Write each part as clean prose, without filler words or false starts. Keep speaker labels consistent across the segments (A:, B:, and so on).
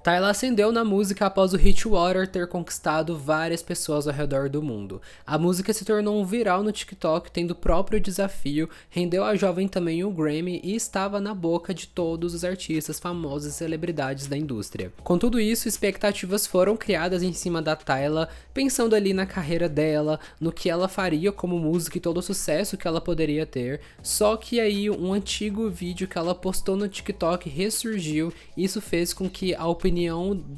A: Tyla ascendeu na música após o hit Water ter conquistado várias pessoas ao redor do mundo. A música se tornou um viral no TikTok, tendo o próprio desafio, rendeu à jovem também o Grammy e estava na boca de todos os artistas famosos e celebridades da indústria. Com tudo isso, expectativas foram criadas em cima da Tyla, pensando ali na carreira dela, no que ela faria como música e todo o sucesso que ela poderia ter, só que aí um antigo vídeo que ela postou no TikTok ressurgiu e isso fez com que a opinião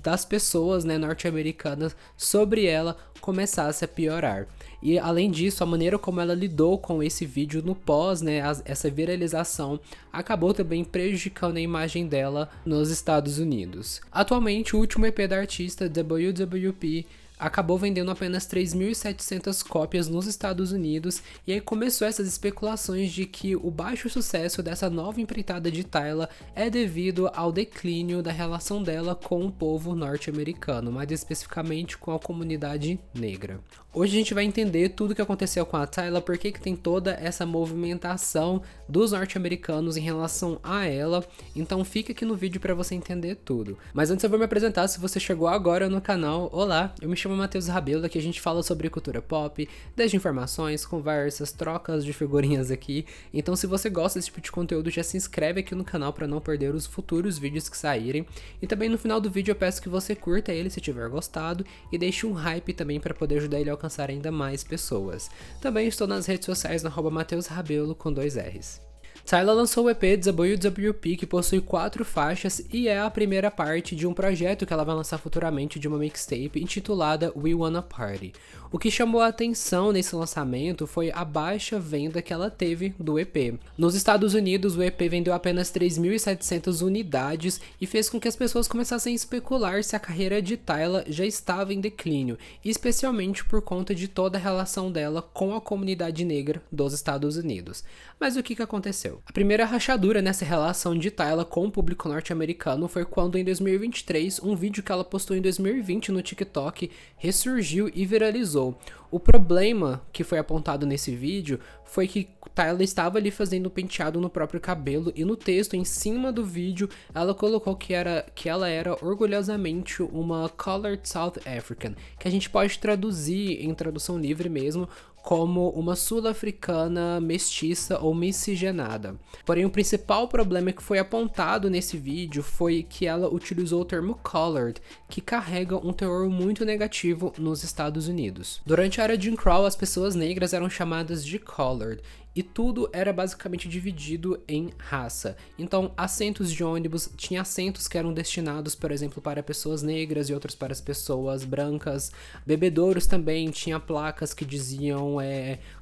A: das pessoas, né, norte-americanas sobre ela começasse a piorar. E além disso, a maneira como ela lidou com esse vídeo no pós, né, essa viralização, acabou também prejudicando a imagem dela nos Estados Unidos. Atualmente, o último EP da artista, WWP, acabou vendendo apenas 3.700 cópias nos Estados Unidos, e aí começou essas especulações de que o baixo sucesso dessa nova empreitada de Tyla é devido ao declínio da relação dela com o povo norte-americano, mais especificamente com a comunidade negra. Hoje a gente vai entender tudo o que aconteceu com a Tyla, por que tem toda essa movimentação dos norte-americanos em relação a ela, então fica aqui no vídeo para você entender tudo. Mas antes eu vou me apresentar, se você chegou agora no canal, olá, eu me chamo Matheus Rabelo, aqui a gente fala sobre cultura pop, desde informações, conversas, trocas de figurinhas aqui, então se você gosta desse tipo de conteúdo, já se inscreve aqui no canal para não perder os futuros vídeos que saírem, e também no final do vídeo eu peço que você curta ele se tiver gostado, e deixe um hype também para poder ajudar ele a alcançar ainda mais pessoas. Também estou nas redes sociais no @MatheusRabelo com 2 R's. Tyla lançou o EP WWP, que possui 4 faixas e é a primeira parte de um projeto que ela vai lançar futuramente de uma mixtape intitulada We Wanna Party. O que chamou a atenção nesse lançamento foi a baixa venda que ela teve do EP. Nos Estados Unidos, o EP vendeu apenas 3.700 unidades e fez com que as pessoas começassem a especular se a carreira de Tyla já estava em declínio, especialmente por conta de toda a relação dela com a comunidade negra dos Estados Unidos. Mas o que aconteceu? A primeira rachadura nessa relação de Tyla com o público norte-americano foi quando, em 2023, um vídeo que ela postou em 2020 no TikTok ressurgiu e viralizou. O problema que foi apontado nesse vídeo foi que Tyla estava ali fazendo um penteado no próprio cabelo, e no texto em cima do vídeo ela colocou que ela era orgulhosamente uma Colored South African, que a gente pode traduzir em tradução livre mesmo como uma sul-africana mestiça ou miscigenada. Porém, o principal problema que foi apontado nesse vídeo foi que ela utilizou o termo colored, que carrega um teor muito negativo nos Estados Unidos. Durante a era de Jim Crow, as pessoas negras eram chamadas de colored, e tudo era basicamente dividido em raça. Então, assentos de ônibus, tinha assentos que eram destinados, por exemplo, para pessoas negras e outros para as pessoas brancas. Bebedouros também tinha placas que diziam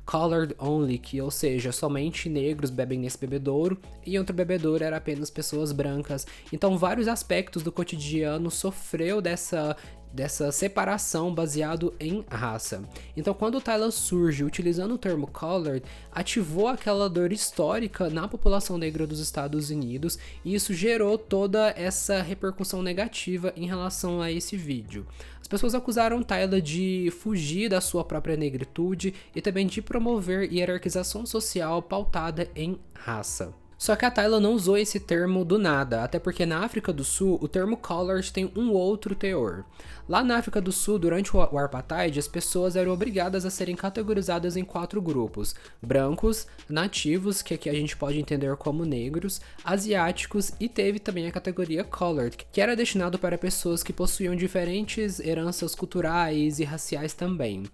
A: colored only, que, ou seja, somente negros bebem nesse bebedouro, e outro bebedouro era apenas pessoas brancas. Então, vários aspectos do cotidiano sofreu dessa separação baseado em raça. Então, quando o Tyla surge utilizando o termo colored, ativou aquela dor histórica na população negra dos Estados Unidos, e isso gerou toda essa repercussão negativa em relação a esse vídeo. As pessoas acusaram Tyla de fugir da sua própria negritude e também de promover hierarquização social pautada em raça. Só que a Tyla não usou esse termo do nada, até porque na África do Sul o termo colored tem um outro teor. Lá na África do Sul, durante o Apartheid, as pessoas eram obrigadas a serem categorizadas em 4 grupos: brancos, nativos, que aqui a gente pode entender como negros, asiáticos, e teve também a categoria colored, que era destinado para pessoas que possuíam diferentes heranças culturais e raciais também.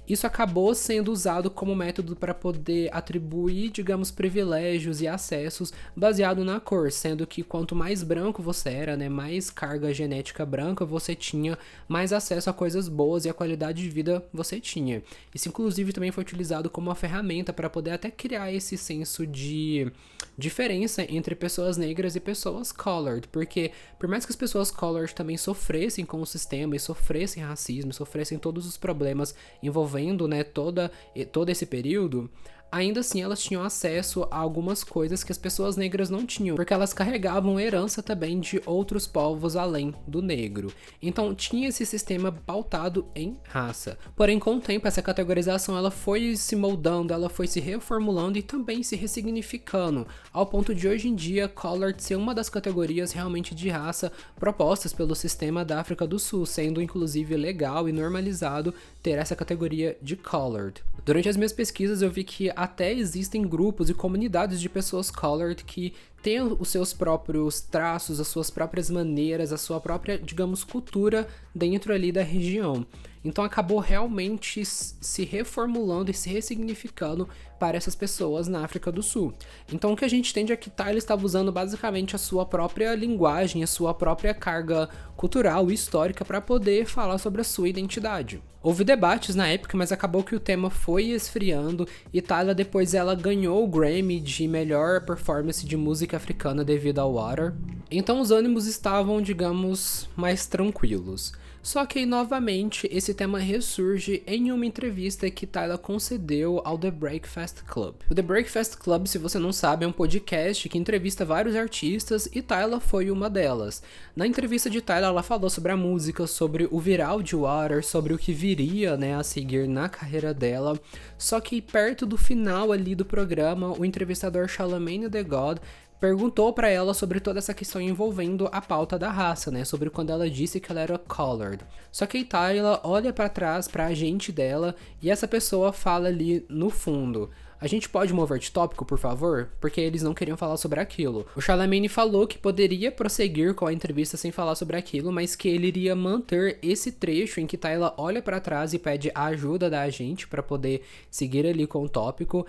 A: Isso acabou sendo usado como método para poder atribuir, digamos, privilégios e acessos baseado na cor, sendo que quanto mais branco você era, né, mais carga genética branca você tinha, mais acesso a coisas boas e a qualidade de vida você tinha. Isso inclusive também foi utilizado como uma ferramenta para poder até criar esse senso de diferença entre pessoas negras e pessoas colored, porque por mais que as pessoas colored também sofressem com o sistema e sofressem racismo, sofressem todos os problemas envolvendo, né, todo esse período, ainda assim elas tinham acesso a algumas coisas que as pessoas negras não tinham, porque elas carregavam herança também de outros povos além do negro. Então tinha esse sistema pautado em raça. Porém, com o tempo, essa categorização ela foi se moldando, ela foi se reformulando e também se ressignificando, ao ponto de hoje em dia Colored ser uma das categorias realmente de raça propostas pelo sistema da África do Sul, sendo inclusive legal e normalizado ter essa categoria de Colored. Durante as minhas pesquisas eu vi que até existem grupos e comunidades de pessoas Colored que têm os seus próprios traços, as suas próprias maneiras, a sua própria, digamos, cultura dentro ali da região. Então acabou realmente se reformulando e se ressignificando para essas pessoas na África do Sul. Então o que a gente entende é que Tyler estava usando basicamente a sua própria linguagem, a sua própria carga cultural e histórica para poder falar sobre a sua identidade. Houve debates na época, mas acabou que o tema foi esfriando e Tyler depois ela ganhou o Grammy de melhor performance de música africana devido ao Water. Então os ânimos estavam, digamos, mais tranquilos. Só que, novamente, esse tema ressurge em uma entrevista que Tyler concedeu ao The Breakfast Club. O The Breakfast Club, se você não sabe, é um podcast que entrevista vários artistas e Tyler foi uma delas. Na entrevista de Tyler, ela falou sobre a música, sobre o viral de Water, sobre o que viria, né, a seguir na carreira dela. Só que perto do final ali do programa, o entrevistador Charlamagne tha God perguntou pra ela sobre toda essa questão envolvendo a pauta da raça, né? Sobre quando ela disse que ela era colored. Só que a Tyler olha pra trás, pra agente dela, e essa pessoa fala ali no fundo: a gente pode mover de tópico, por favor? Porque eles não queriam falar sobre aquilo. O Charlamagne falou que poderia prosseguir com a entrevista sem falar sobre aquilo, mas que ele iria manter esse trecho em que Tyler olha pra trás e pede a ajuda da agente pra poder seguir ali com o tópico.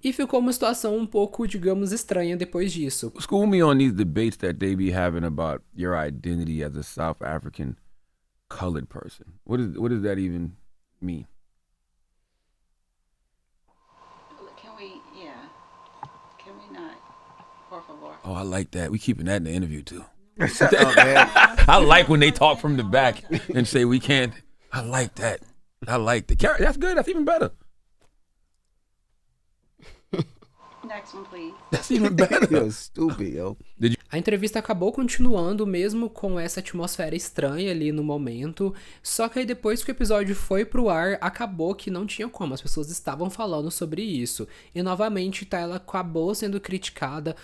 A: E ficou uma situação um pouco, digamos, estranha depois disso.
B: School me on these debates that they be having about your identity as a South African colored person. What does that even mean?
C: Can we not, por favor?
B: Oh, I like that. We keeping that in the interview too.
D: Shut up, man.
B: I like when they talk from the back and say we can't. I like that. I like that. That's good. That's even better.
C: Next one, please.
B: That's even better.
D: You're stupid, yo.
A: A entrevista acabou continuando, mesmo com essa atmosfera estranha ali no momento, só que aí depois que o episódio foi pro ar, acabou que não tinha como, as pessoas estavam falando sobre isso. E novamente, Tyler acabou sendo criticada,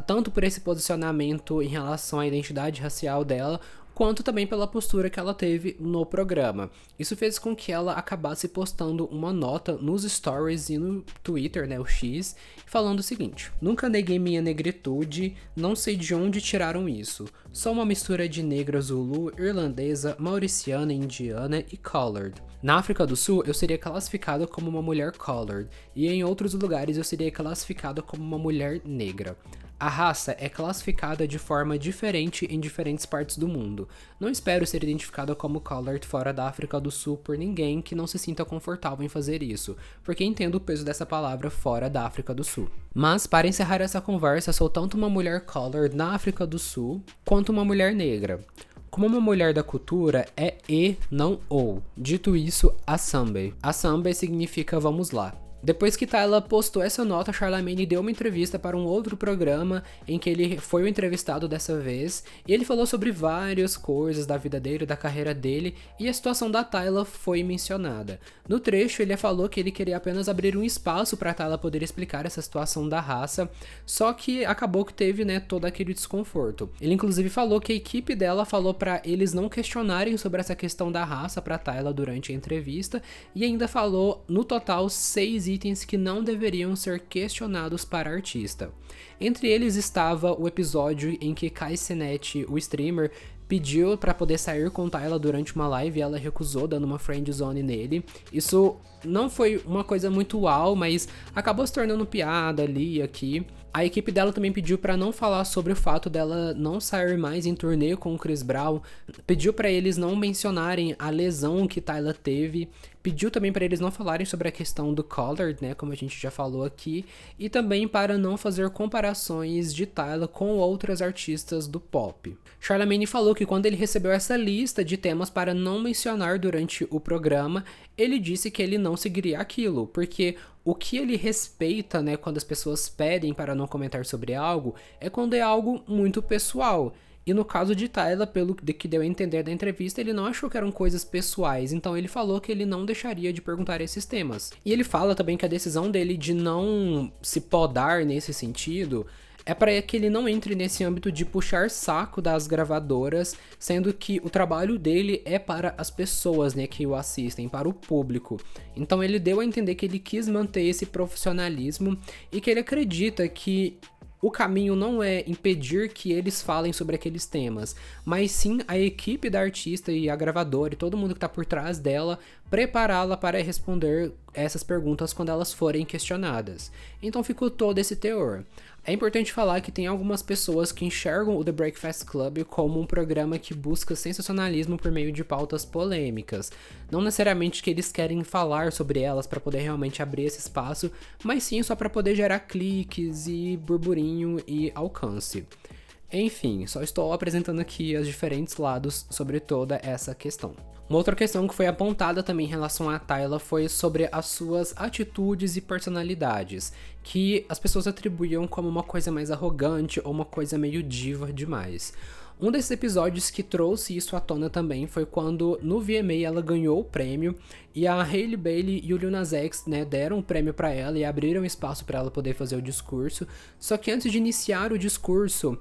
A: tanto por esse posicionamento em relação à identidade racial dela, quanto também pela postura que ela teve no programa. Isso fez com que ela acabasse postando uma nota nos stories e no Twitter, né, o X, falando o seguinte: nunca neguei minha negritude, não sei de onde tiraram isso. Sou uma mistura de negra zulu, irlandesa, mauriciana, indiana e colored. Na África do Sul, eu seria classificada como uma mulher colored, e em outros lugares eu seria classificada como uma mulher negra. A raça é classificada de forma diferente em diferentes partes do mundo. Não espero ser identificada como colored fora da África do Sul por ninguém que não se sinta confortável em fazer isso, porque entendo o peso dessa palavra fora da África do Sul. Mas, para encerrar essa conversa, sou tanto uma mulher colored na África do Sul, quanto uma mulher negra. Como uma mulher da cultura, é e, não ou. Dito isso, Asambe. Asambe significa vamos lá. Depois que Tyler postou essa nota, Charlamagne deu uma entrevista para um outro programa em que ele foi o entrevistado dessa vez, e ele falou sobre várias coisas da vida dele, da carreira dele, e a situação da Tyler foi mencionada. No trecho, ele falou que ele queria apenas abrir um espaço para Tyler poder explicar essa situação da raça, só que acabou que teve, né, todo aquele desconforto. Ele inclusive falou que a equipe dela falou para eles não questionarem sobre essa questão da raça para Tyler durante a entrevista, e ainda falou, no total, 6 itens que não deveriam ser questionados para a artista. Entre eles estava o episódio em que Kai Cenat, o streamer, pediu para poder sair com Tyler durante uma live e ela recusou, dando uma friendzone nele. Isso não foi uma coisa muito uau, mas acabou se tornando piada ali e aqui. A equipe dela também pediu para não falar sobre o fato dela não sair mais em turnê com o Chris Brown, pediu para eles não mencionarem a lesão que Tyler teve, pediu também para eles não falarem sobre a questão do colored, né, como a gente já falou aqui, e também para não fazer comparações de Tyler com outras artistas do pop. Charlamagne falou que que quando ele recebeu essa lista de temas para não mencionar durante o programa, ele disse que ele não seguiria aquilo, porque o que ele respeita, né, quando as pessoas pedem para não comentar sobre algo, é quando é algo muito pessoal. E no caso de Tyler, pelo que deu a entender da entrevista, ele não achou que eram coisas pessoais, então ele falou que ele não deixaria de perguntar esses temas. E ele fala também que a decisão dele de não se podar nesse sentido é para que ele não entre nesse âmbito de puxar saco das gravadoras, sendo que o trabalho dele é para as pessoas, né, que o assistem, para o público. Então ele deu a entender que ele quis manter esse profissionalismo e que ele acredita que o caminho não é impedir que eles falem sobre aqueles temas, mas sim a equipe da artista e a gravadora e todo mundo que está por trás dela prepará-la para responder essas perguntas quando elas forem questionadas. Então ficou todo esse teor. É importante falar que tem algumas pessoas que enxergam o The Breakfast Club como um programa que busca sensacionalismo por meio de pautas polêmicas. Não necessariamente que eles querem falar sobre elas para poder realmente abrir esse espaço, mas sim só para poder gerar cliques e burburinho e alcance. Enfim, só estou apresentando aqui os diferentes lados sobre toda essa questão. Uma outra questão que foi apontada também em relação a Tyla foi sobre as suas atitudes e personalidades, que as pessoas atribuíam como uma coisa mais arrogante ou uma coisa meio diva demais. Um desses episódios que trouxe isso à tona também foi quando no VMA ela ganhou o prêmio e a Hailey Bailey e o Lil Nas X, né, deram o prêmio para ela e abriram espaço para ela poder fazer o discurso. Só que antes de iniciar o discurso,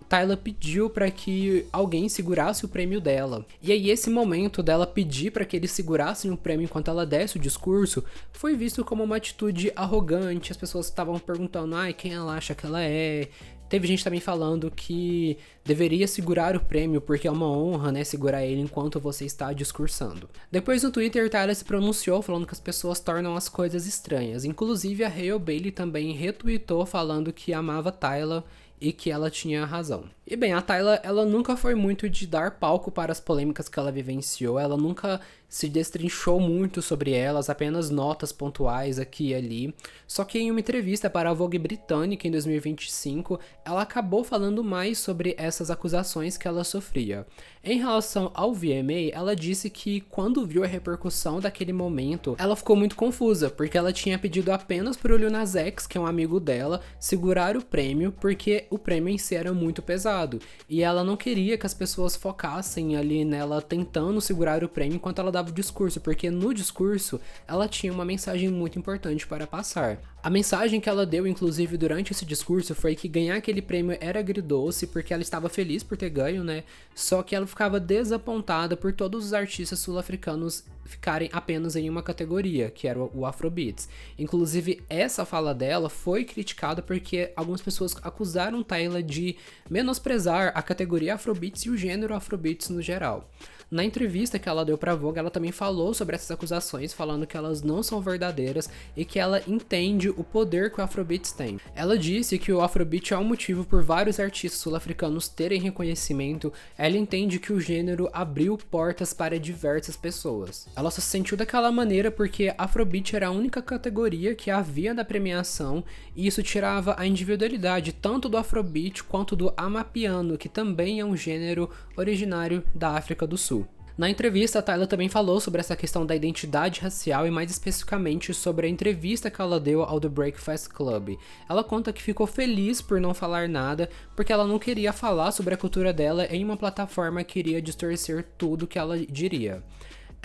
A: Tyla pediu para que alguém segurasse o prêmio dela. E aí esse momento dela pedir para que eles segurassem o prêmio enquanto ela desse o discurso foi visto como uma atitude arrogante. As pessoas estavam perguntando, quem ela acha que ela é? Teve gente também falando que deveria segurar o prêmio porque é uma honra, né, segurar ele enquanto você está discursando. Depois no Twitter, Tyla se pronunciou falando que as pessoas tornam as coisas estranhas. Inclusive a Hailey Bailey também retweetou falando que amava Tyla e que ela tinha razão. E bem, a Tyla, ela nunca foi muito de dar palco para as polêmicas que ela vivenciou, ela nunca se destrinchou muito sobre elas, apenas notas pontuais aqui e ali. Só que em uma entrevista para a Vogue britânica em 2025, ela acabou falando mais sobre essas acusações que ela sofria. Em relação ao VMA, ela disse que quando viu a repercussão daquele momento, ela ficou muito confusa, porque ela tinha pedido apenas para o Lil Nas X, que é um amigo dela, segurar o prêmio, porque o prêmio em si era muito pesado. E ela não queria que as pessoas focassem ali nela tentando segurar o prêmio enquanto ela dava o discurso, porque no discurso ela tinha uma mensagem muito importante para passar. A mensagem que ela deu, inclusive, durante esse discurso foi que ganhar aquele prêmio era agridoce, porque ela estava feliz por ter ganho, né? Só que ela ficava desapontada por todos os artistas sul-africanos ficarem apenas em uma categoria, que era o Afrobeats. Inclusive, essa fala dela foi criticada porque algumas pessoas acusaram Tyla de menosprezar a categoria Afrobeats e o gênero Afrobeats no geral. Na entrevista que ela deu pra Vogue, ela também falou sobre essas acusações, falando que elas não são verdadeiras e que ela entende o poder que o Afrobeats tem. Ela disse que o Afrobeat é um motivo por vários artistas sul-africanos terem reconhecimento, ela entende que o gênero abriu portas para diversas pessoas. Ela só se sentiu daquela maneira porque Afrobeat era a única categoria que havia na premiação e isso tirava a individualidade tanto do Afrobeat quanto do Amapiano, que também é um gênero originário da África do Sul. Na entrevista, a Tyla também falou sobre essa questão da identidade racial e mais especificamente sobre a entrevista que ela deu ao The Breakfast Club. Ela conta que ficou feliz por não falar nada, porque ela não queria falar sobre a cultura dela em uma plataforma que iria distorcer tudo que ela diria.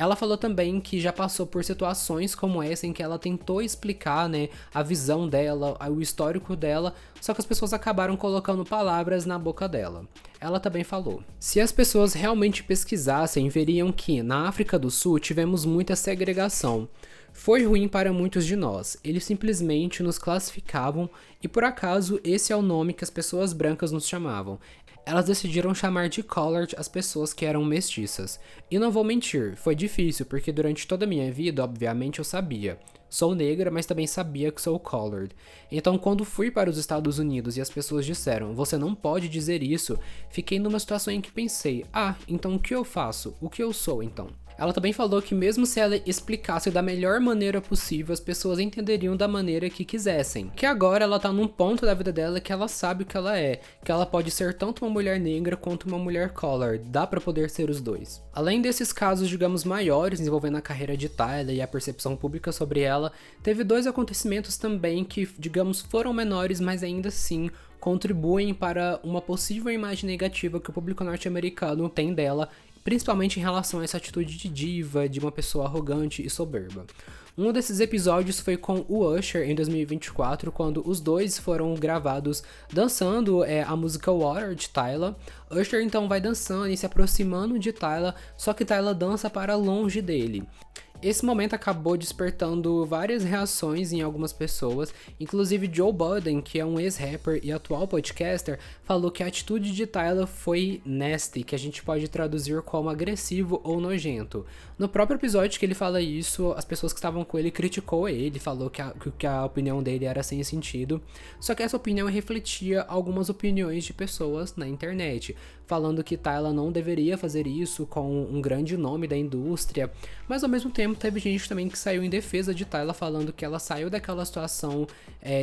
A: Ela falou também que já passou por situações como essa em que ela tentou explicar, né, a visão dela, o histórico dela, só que as pessoas acabaram colocando palavras na boca dela. Ela também falou: se as pessoas realmente pesquisassem, veriam que na África do Sul tivemos muita segregação. Foi ruim para muitos de nós, eles simplesmente nos classificavam e por acaso esse é o nome que as pessoas brancas nos chamavam. Elas decidiram chamar de colored as pessoas que eram mestiças. E não vou mentir, foi difícil, porque durante toda a minha vida, obviamente, eu sabia. Sou negra, mas também sabia que sou colored. Então, quando fui para os Estados Unidos e as pessoas disseram, você não pode dizer isso, fiquei numa situação em que pensei, então o que eu faço? O que eu sou, então? Ela também falou que mesmo se ela explicasse da melhor maneira possível, as pessoas entenderiam da maneira que quisessem. Que agora ela tá num ponto da vida dela que ela sabe o que ela pode ser tanto uma mulher negra quanto uma mulher color, dá pra poder ser os dois. Além desses casos, digamos, maiores envolvendo a carreira de Tyla e a percepção pública sobre ela, teve 2 acontecimentos também que, digamos, foram menores, mas ainda assim contribuem para uma possível imagem negativa que o público norte-americano tem dela, principalmente em relação a essa atitude de diva, de uma pessoa arrogante e soberba. Um desses episódios foi com o Usher em 2024, quando os dois foram gravados dançando a música Water de Tyla. Usher então vai dançando e se aproximando de Tyla, só que Tyla dança para longe dele. Esse momento acabou despertando várias reações em algumas pessoas, inclusive Joe Budden, que é um ex-rapper e atual podcaster, falou que a atitude de Tyla foi nasty, que a gente pode traduzir como agressivo ou nojento. No próprio episódio que ele fala isso, as pessoas que estavam com ele criticou ele, falou que a opinião dele era sem sentido, só que essa opinião refletia algumas opiniões de pessoas na internet, falando que Tyla não deveria fazer isso com um grande nome da indústria, mas ao mesmo tempo teve gente também que saiu em defesa de Tyla, falando que ela saiu daquela situação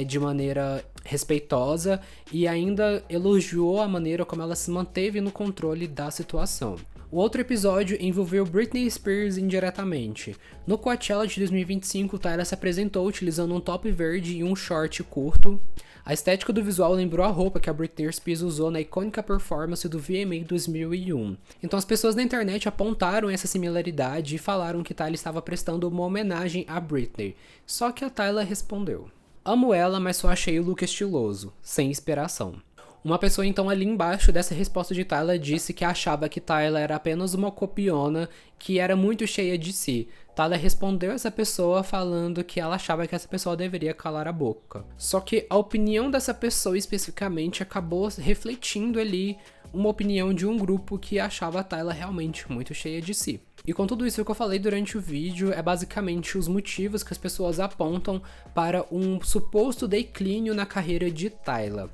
A: de maneira respeitosa e ainda elogiou a maneira como ela se manteve no controle da situação. O outro episódio envolveu Britney Spears indiretamente. No Coachella de 2025, Tyla se apresentou utilizando um top verde e um short curto. A estética do visual lembrou a roupa que a Britney Spears usou na icônica performance do VMA 2001. Então as pessoas na internet apontaram essa similaridade e falaram que Tyla estava prestando uma homenagem a Britney. Só que a Tyla respondeu: "Amo ela, mas só achei o look estiloso, sem inspiração." Uma pessoa então ali embaixo dessa resposta de Tyla disse que achava que Tyla era apenas uma copiona que era muito cheia de si. Tyla respondeu essa pessoa falando que ela achava que essa pessoa deveria calar a boca. Só que a opinião dessa pessoa especificamente acabou refletindo ali uma opinião de um grupo que achava a Tyla realmente muito cheia de si. E com tudo isso que eu falei durante o vídeo, é basicamente os motivos que as pessoas apontam para um suposto declínio na carreira de Tyla.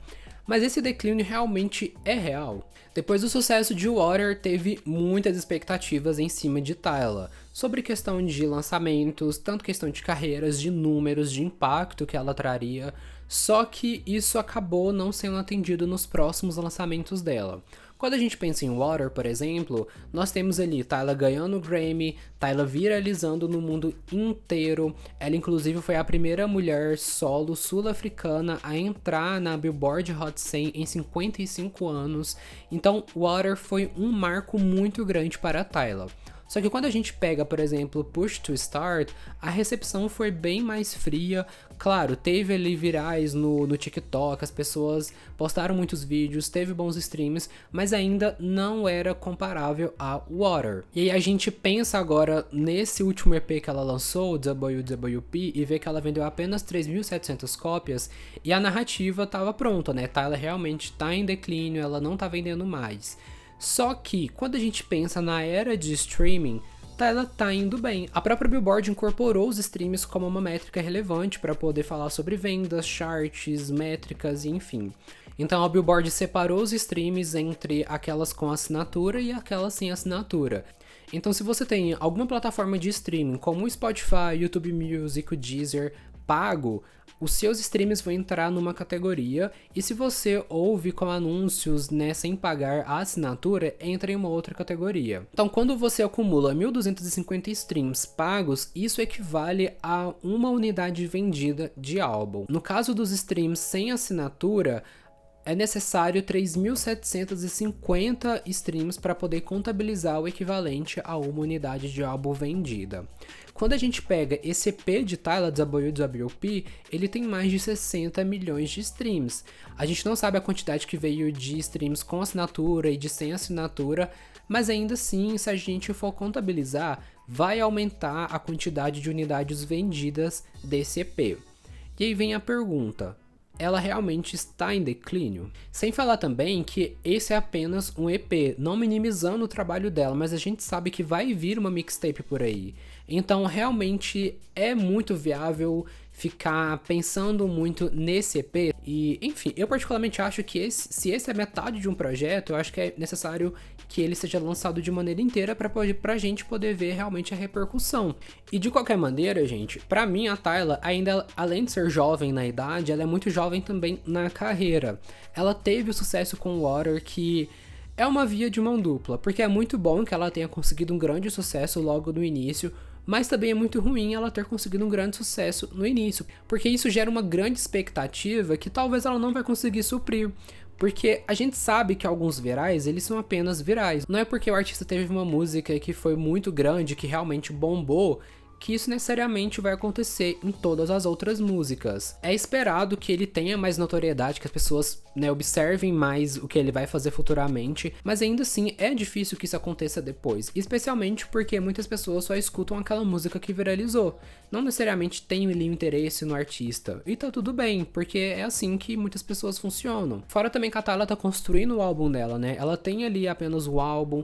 A: Mas esse declínio realmente é real? Depois do sucesso de Water, teve muitas expectativas em cima de Tyla, sobre questão de lançamentos, tanto questão de carreiras, de números, de impacto que ela traria, só que isso acabou não sendo atendido nos próximos lançamentos dela. Quando a gente pensa em Water, por exemplo, nós temos ali Tyla ganhando o Grammy, Tyla viralizando no mundo inteiro. Ela inclusive foi a primeira mulher solo sul-africana a entrar na Billboard Hot 100 em 55 anos. Então Water foi um marco muito grande para a Tyla. Só que quando a gente pega, por exemplo, Push to Start, a recepção foi bem mais fria. Claro, teve ali virais no TikTok, as pessoas postaram muitos vídeos, teve bons streams, mas ainda não era comparável a Water. E aí a gente pensa agora nesse último EP que ela lançou, WWP, e vê que ela vendeu apenas 3.700 cópias, e a narrativa estava pronta, né? Tyla realmente está em declínio, ela não tá vendendo mais. Só que, quando a gente pensa na era de streaming, Tyla tá indo bem. A própria Billboard incorporou os streams como uma métrica relevante para poder falar sobre vendas, charts, métricas e enfim. Então a Billboard separou os streams entre aquelas com assinatura e aquelas sem assinatura. Então se você tem alguma plataforma de streaming como o Spotify, YouTube Music, o Deezer, pago, os seus streams vão entrar numa categoria, e se você ouve com anúncios, né, sem pagar a assinatura, entra em uma outra categoria. Então quando você acumula 1.250 streams pagos, isso equivale a uma unidade vendida de álbum. No caso dos streams sem assinatura, é necessário 3.750 streams para poder contabilizar o equivalente a uma unidade de álbum vendida. Quando a gente pega esse EP de Tyla WWP, ele tem mais de 60 milhões de streams. A gente não sabe a quantidade que veio de streams com assinatura e de sem assinatura, mas ainda assim, se a gente for contabilizar, vai aumentar a quantidade de unidades vendidas desse EP. E aí vem a pergunta: ela realmente está em declínio? Sem falar também que esse é apenas um EP, não minimizando o trabalho dela, mas a gente sabe que vai vir uma mixtape por aí. Então realmente é muito viável ficar pensando muito nesse EP. E, enfim, eu particularmente acho que se esse é metade de um projeto, eu acho que é necessário que ele seja lançado de maneira inteira pra gente poder ver realmente a repercussão. E de qualquer maneira, gente, pra mim a Tyla, ainda além de ser jovem na idade, ela é muito jovem também na carreira. Ela teve o sucesso com Water, que é uma via de mão dupla, porque é muito bom que ela tenha conseguido um grande sucesso logo no início, mas também é muito ruim ela ter conseguido um grande sucesso no início, porque isso gera uma grande expectativa que talvez ela não vai conseguir suprir. Porque a gente sabe que alguns virais, eles são apenas virais. Não é porque o artista teve uma música que foi muito grande, que realmente bombou, que isso necessariamente vai acontecer em todas as outras músicas. É esperado que ele tenha mais notoriedade, que as pessoas, né, observem mais o que ele vai fazer futuramente, mas ainda assim é difícil que isso aconteça depois, especialmente porque muitas pessoas só escutam aquela música que viralizou, não necessariamente tem ali um interesse no artista, e tá tudo bem, porque é assim que muitas pessoas funcionam. Fora também que a Tyla tá construindo o álbum dela, né, ela tem ali apenas o álbum,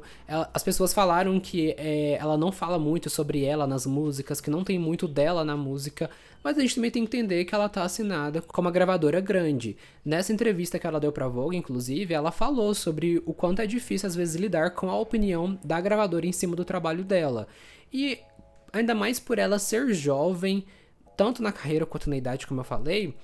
A: as pessoas falaram que ela não fala muito sobre ela nas músicas, que não tem muito dela na música, mas a gente também tem que entender que ela tá assinada com uma gravadora grande. Nessa entrevista que ela deu pra Vogue, inclusive, ela falou sobre o quanto é difícil às vezes lidar com a opinião da gravadora em cima do trabalho dela. E ainda mais por ela ser jovem, tanto na carreira quanto na idade, como eu falei,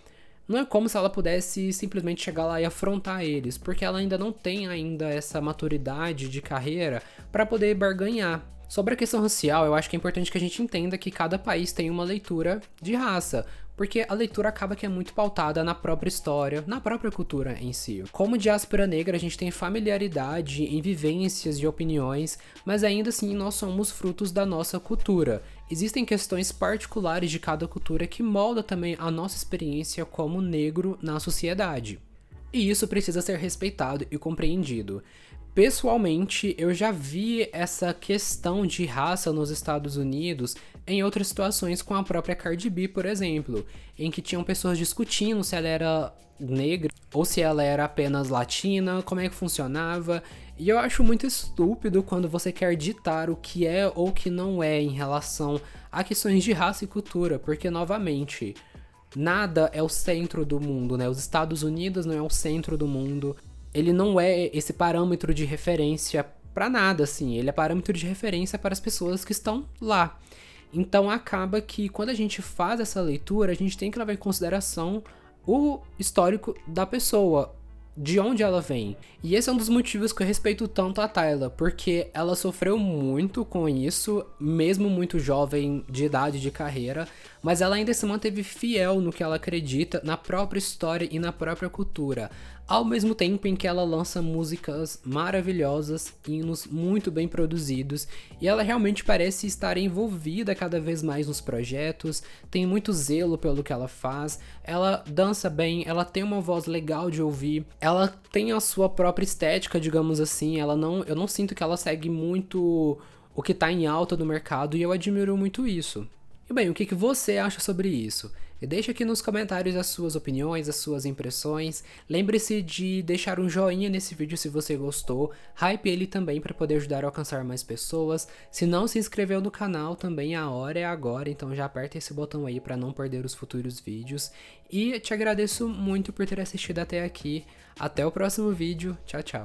A: não é como se ela pudesse simplesmente chegar lá e afrontar eles, porque ela ainda não tem essa maturidade de carreira para poder barganhar. Sobre a questão racial, eu acho que é importante que a gente entenda que cada país tem uma leitura de raça, porque a leitura acaba que é muito pautada na própria história, na própria cultura em si. Como diáspora negra, a gente tem familiaridade em vivências e opiniões, mas ainda assim nós somos frutos da nossa cultura. Existem questões particulares de cada cultura que moldam também a nossa experiência como negro na sociedade. E isso precisa ser respeitado e compreendido. Pessoalmente, eu já vi essa questão de raça nos Estados Unidos em outras situações, com a própria Cardi B, por exemplo, em que tinham pessoas discutindo se ela era negra ou se ela era apenas latina, como é que funcionava. E eu acho muito estúpido quando você quer ditar o que é ou o que não é em relação a questões de raça e cultura, porque, novamente, nada é o centro do mundo, né? Os Estados Unidos não é o centro do mundo. Ele não é esse parâmetro de referência para nada, assim. Ele é parâmetro de referência para as pessoas que estão lá. Então acaba que quando a gente faz essa leitura, a gente tem que levar em consideração o histórico da pessoa, de onde ela vem. E esse é um dos motivos que eu respeito tanto a Tyla, porque ela sofreu muito com isso, mesmo muito jovem de idade de carreira, mas ela ainda se manteve fiel no que ela acredita, na própria história e na própria cultura, ao mesmo tempo em que ela lança músicas maravilhosas, hinos muito bem produzidos, e ela realmente parece estar envolvida cada vez mais nos projetos, tem muito zelo pelo que ela faz, ela dança bem, ela tem uma voz legal de ouvir, ela tem a sua própria estética, digamos assim, eu não sinto que ela segue muito o que tá em alta no mercado, e eu admiro muito isso. E bem, o que você acha sobre isso? E deixa aqui nos comentários as suas opiniões, as suas impressões. Lembre-se de deixar um joinha nesse vídeo se você gostou. Hype ele também para poder ajudar a alcançar mais pessoas. Se não se inscreveu no canal, também a hora é agora, então já aperta esse botão aí para não perder os futuros vídeos. E te agradeço muito por ter assistido até aqui. Até o próximo vídeo. Tchau, tchau.